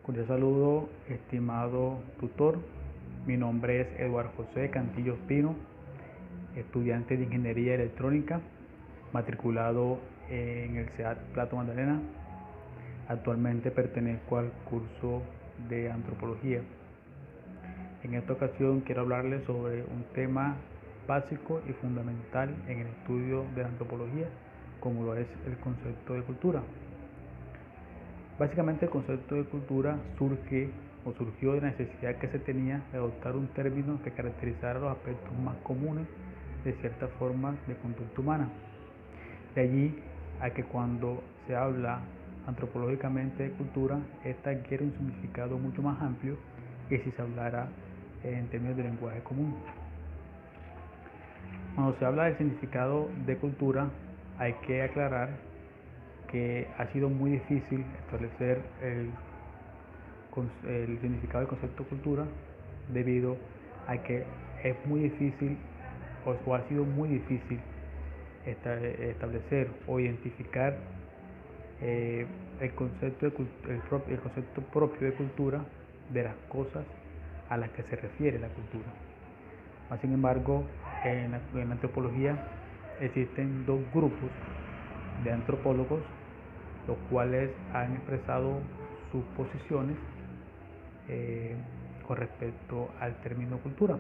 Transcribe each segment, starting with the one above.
Cordial saludo, estimado tutor. Mi nombre es Eduardo José Cantillo Espino, estudiante de Ingeniería Electrónica, matriculado en el CEAT Plato Magdalena. Actualmente pertenezco al curso de Antropología. En esta ocasión quiero hablarles sobre un tema básico y fundamental en el estudio de la antropología, como lo es el concepto de cultura. Básicamente el concepto de cultura surgió de la necesidad que se tenía de adoptar un término que caracterizara los aspectos más comunes de ciertas formas de conducta humana. De allí a que cuando se habla antropológicamente de cultura, esta adquiere un significado mucho más amplio que si se hablara en términos de lenguaje común. Cuando se habla del significado de cultura, hay que aclarar que ha sido muy difícil establecer el significado del concepto de cultura, debido a que es muy difícil o ha sido muy difícil establecer o identificar el concepto propio de cultura de las cosas a las que se refiere la cultura. Sin embargo, en la antropología existen dos grupos de antropólogos, los cuales han expresado sus posiciones con respecto al término cultura.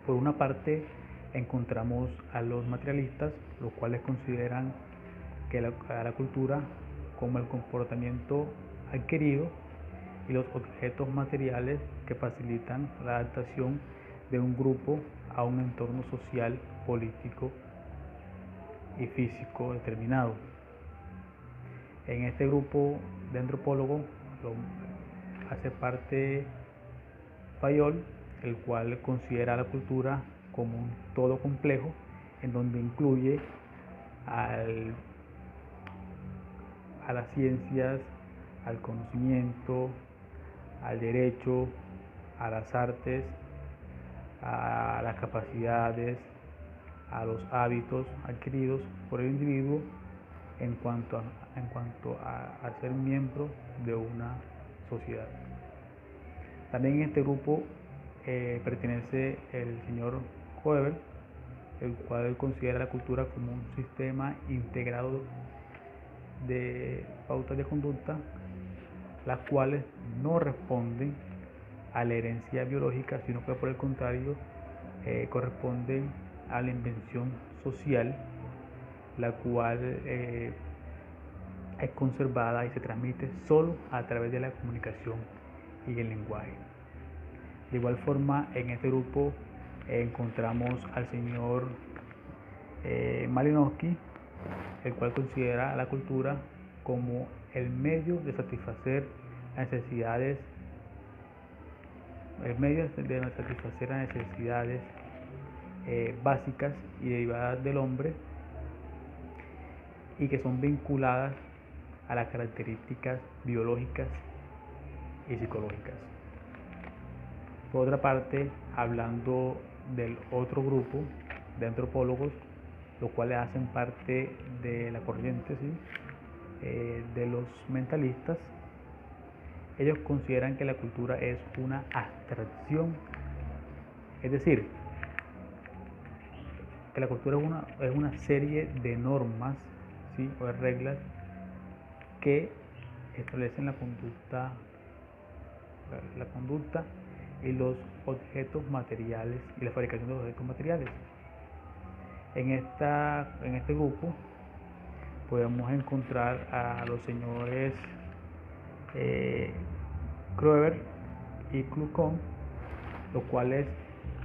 Por una parte, encontramos a los materialistas, los cuales consideran que a la cultura como el comportamiento adquirido y los objetos materiales que facilitan la adaptación de un grupo a un entorno social, político y físico determinado. En este grupo de antropólogos hace parte Fayol, el cual considera la cultura como un todo complejo, en donde incluye a las ciencias, al conocimiento, al derecho, a las artes, a las capacidades, a los hábitos adquiridos por el individuo en cuanto a ser miembro de una sociedad. También en este grupo pertenece el señor Koeber, el cual considera la cultura como un sistema integrado de pautas de conducta, las cuales no responden a la herencia biológica, sino que por el contrario corresponden a la invención social, la cual es conservada y se transmite solo a través de la comunicación y el lenguaje. De igual forma, en este grupo encontramos al señor Malinowski, el cual considera la cultura como el medio de satisfacer las necesidades básicas y derivadas del hombre, y que son vinculadas a las características biológicas y psicológicas. Por otra parte, hablando del otro grupo de antropólogos, los cuales hacen parte de la corriente de los mentalistas, ellos consideran que la cultura es una abstracción, es decir, que la cultura es una serie de normas, ¿sí?, o de reglas que establecen la conducta y los objetos materiales y la fabricación de los objetos materiales. En este grupo podemos encontrar a los señores Kroeber y Kluckhohn, los cuales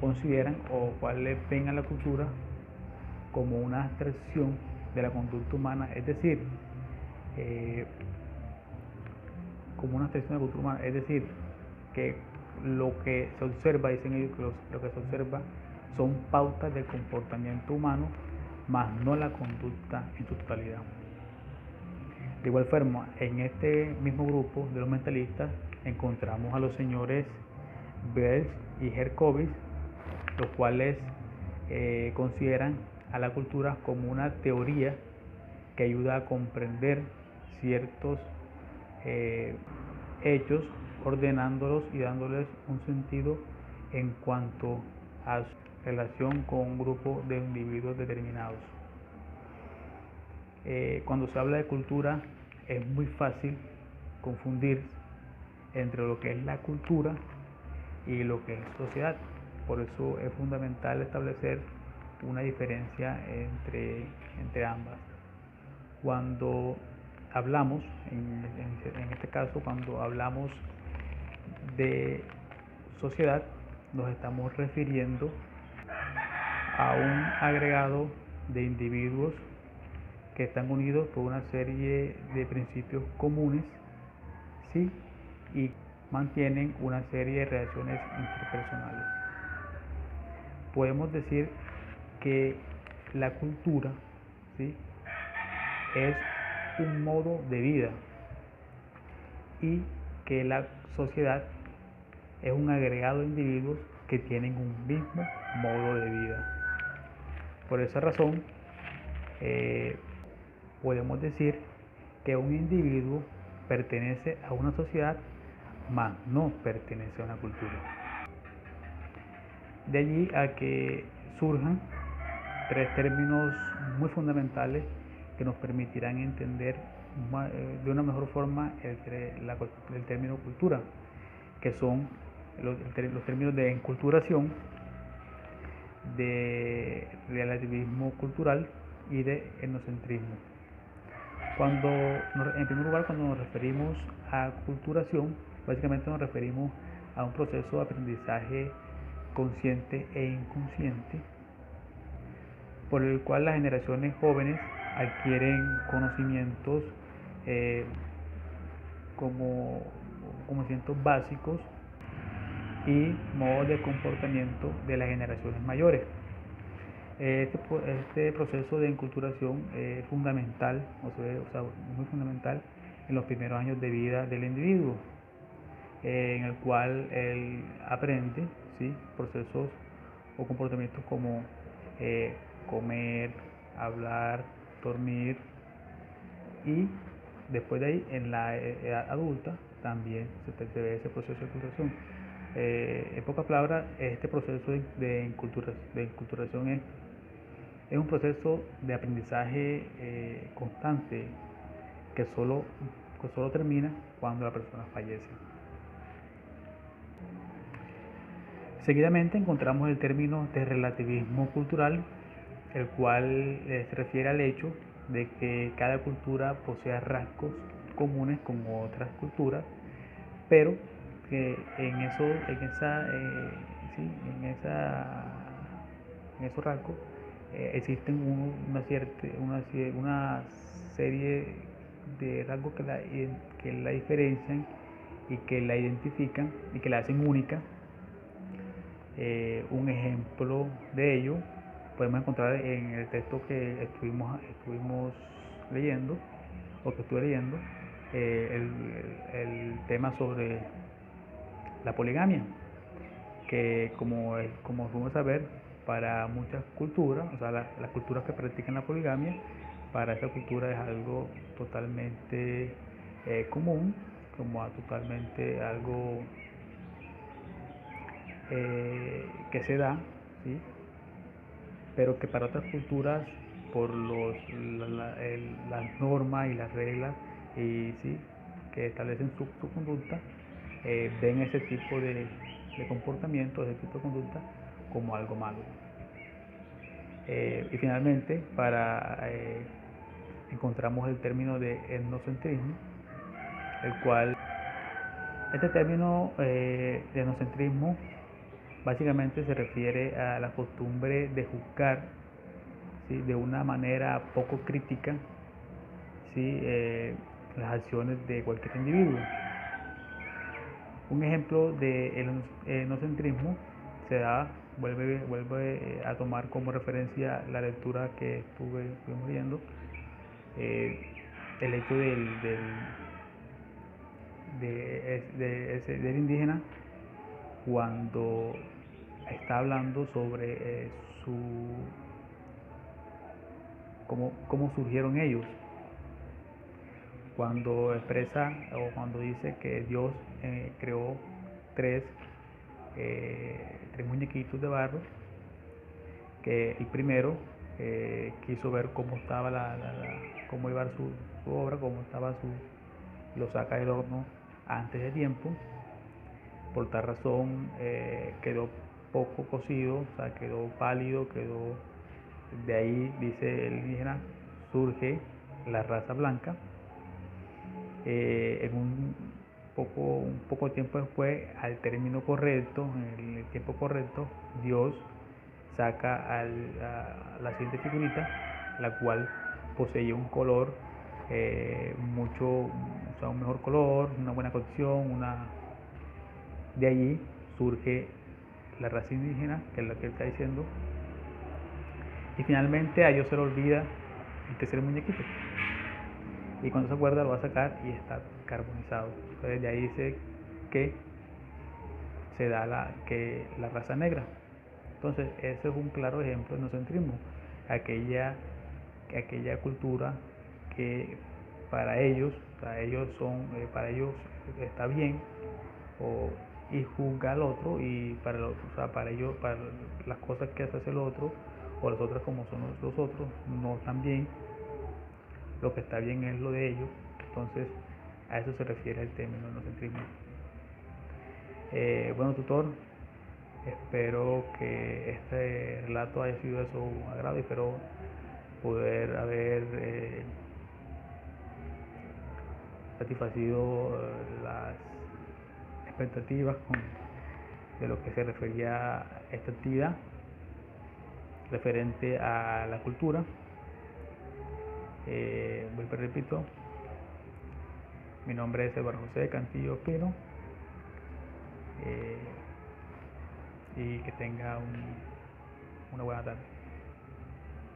consideran o cuales ven a la cultura como una abstracción de la conducta humana, es decir, que lo que se observa, dicen ellos, que lo que se observa son pautas del comportamiento humano, más no la conducta en su totalidad. De igual forma, en este mismo grupo de los mentalistas encontramos a los señores Bells y Herkovitz, los cuales consideran a la cultura como una teoría que ayuda a comprender ciertos hechos, ordenándolos y dándoles un sentido en cuanto a su relación con un grupo de individuos determinados. Cuando se habla de cultura es muy fácil confundir entre lo que es la cultura y lo que es sociedad. Por eso es fundamental establecer una diferencia entre ambas. Cuando hablamos, en este caso, cuando hablamos de sociedad, nos estamos refiriendo a un agregado de individuos que están unidos por una serie de principios comunes, ¿sí? Y mantienen una serie de relaciones interpersonales. Podemos decir que la cultura, ¿sí?, es un modo de vida y que la sociedad es un agregado de individuos que tienen un mismo modo de vida. Por esa razón, podemos decir que un individuo pertenece a una sociedad, mas no pertenece a una cultura. De allí a que surjan tres términos muy fundamentales que nos permitirán entender de una mejor forma el término cultura, que son los términos de enculturación, de relativismo cultural y de etnocentrismo. En primer lugar, cuando nos referimos a culturación, básicamente nos referimos a un proceso de aprendizaje consciente e inconsciente por el cual las generaciones jóvenes adquieren conocimientos como conocimientos básicos y modos de comportamiento de las generaciones mayores. Este proceso de enculturación es fundamental, muy fundamental en los primeros años de vida del individuo, en el cual él aprende, ¿sí?, procesos o comportamientos como comer, hablar, dormir, y después de ahí en la edad adulta también se ve ese proceso de enculturación. En pocas palabras, este proceso de enculturación es un proceso de aprendizaje constante que solo termina cuando la persona fallece. Seguidamente encontramos el término de relativismo cultural, el cual se refiere al hecho de que cada cultura posee rasgos comunes con otras culturas, pero que en esos rasgos existen una serie de rasgos que la diferencian y que la identifican y que la hacen única. Un ejemplo de ello podemos encontrar en el texto que estuvimos leyendo, o que estuve leyendo, el tema sobre la poligamia, que como podemos saber, para muchas culturas, o sea, las culturas que practican la poligamia, para esa cultura es algo totalmente común, como totalmente algo que se da, ¿sí?, pero que para otras culturas, por las normas y las reglas ¿sí?, que establecen su conducta, ven ese tipo de comportamiento, ese tipo de conducta, como algo malo. Y finalmente, encontramos el término de etnocentrismo, el cual, este término de etnocentrismo básicamente se refiere a la costumbre de juzgar, ¿sí?, de una manera poco crítica, ¿sí?, las acciones de cualquier individuo. Un ejemplo de etnocentrismo vuelve a tomar como referencia la lectura que estuvimos viendo, el hecho del indígena, cuando está hablando sobre cómo surgieron ellos. cuando expresa o cuando dice que Dios creó tres muñequitos de barro, que el primero quiso ver cómo estaba cómo iba su obra, cómo estaba lo saca del horno antes de tiempo. Por tal razón quedó poco cocido, o sea, quedó pálido, de ahí, dice el indígena, surge la raza blanca. En un poco tiempo después, al término correcto, en el tiempo correcto, Dios saca a la siguiente figurita, la cual poseía un color o sea, un mejor color, una buena condición, de allí surge la raza indígena, que es la que él está diciendo, y finalmente a ellos se le olvida el tercer muñequito, y cuando se acuerda lo va a sacar y está carbonizado. Entonces de ahí dice que se da la raza negra. Entonces ese es un claro ejemplo de nocentrismo, aquella cultura que para ellos para ellos está bien, y juzga al otro, y para ellos, para las cosas que hace el otro o las otras como son los otros no están bien, lo que está bien es lo de ellos. Entonces a eso se refiere el término nocentrismo. Bueno, tutor, espero que este relato haya sido de su agrado y espero poder haber satisfacido las expectativas de lo que se refería a esta actividad referente a la cultura. Vuelvo y repito, mi nombre es Eduardo José Cantillo Pino, y que tenga una buena tarde.